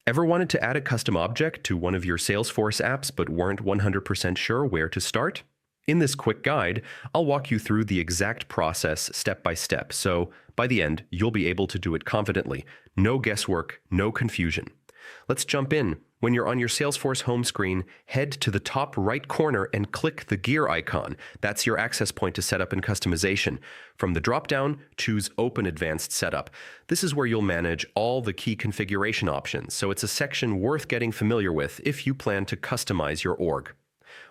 Ever wanted to add a custom object to one of your Salesforce apps but weren't 100% sure where to start? In this quick guide, I'll walk you through the exact process step by step, so by the end, you'll be able to do it confidently. No guesswork, no confusion. Let's jump in. When you're on your Salesforce home screen, head to the top right corner and click the gear icon. That's your access point to setup and customization. From the drop-down, choose Open Advanced Setup. This is where you'll manage all the key configuration options, so it's a section worth getting familiar with if you plan to customize your org.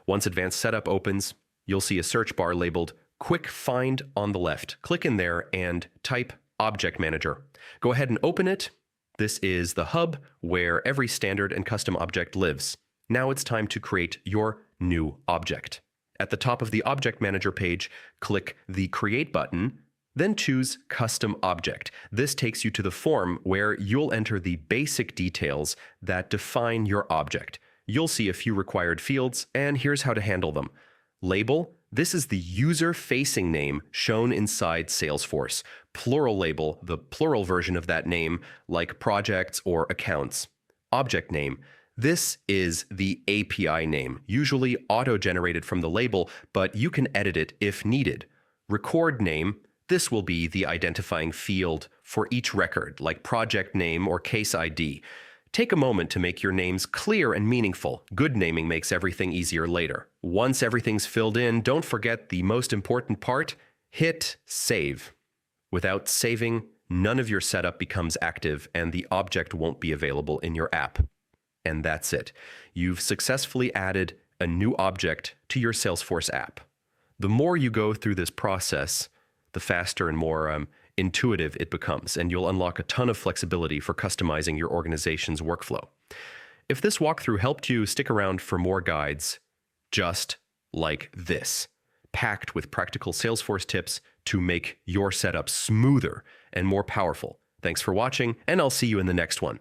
Once Advanced Setup opens, you'll see a search bar labeled Quick Find on the left. Click in there and type Object Manager. Go ahead and open it. This is the hub where every standard and custom object lives. Now it's time to create your new object. At the top of the Object Manager page, click the Create button, then choose Custom Object. This takes you to the form where you'll enter the basic details that define your object. You'll see a few required fields, and here's how to handle them. Label. This is the user-facing name shown inside Salesforce. Plural label, the plural version of that name, like projects or accounts. Object name. This is the API name, usually auto-generated from the label, but you can edit it if needed. Record name. This will be the identifying field for each record, like project name or case ID. Take a moment to make your names clear and meaningful. Good naming makes everything easier later. Once everything's filled in, don't forget the most important part: hit save. Without saving, none of your setup becomes active and the object won't be available in your app. And that's it. You've successfully added a new object to your Salesforce app. The more you go through this process, the faster and more intuitive it becomes, and you'll unlock a ton of flexibility for customizing your organization's workflow. If this walkthrough helped you, stick around for more guides just like this, packed with practical Salesforce tips to make your setup smoother and more powerful. Thanks for watching, and I'll see you in the next one.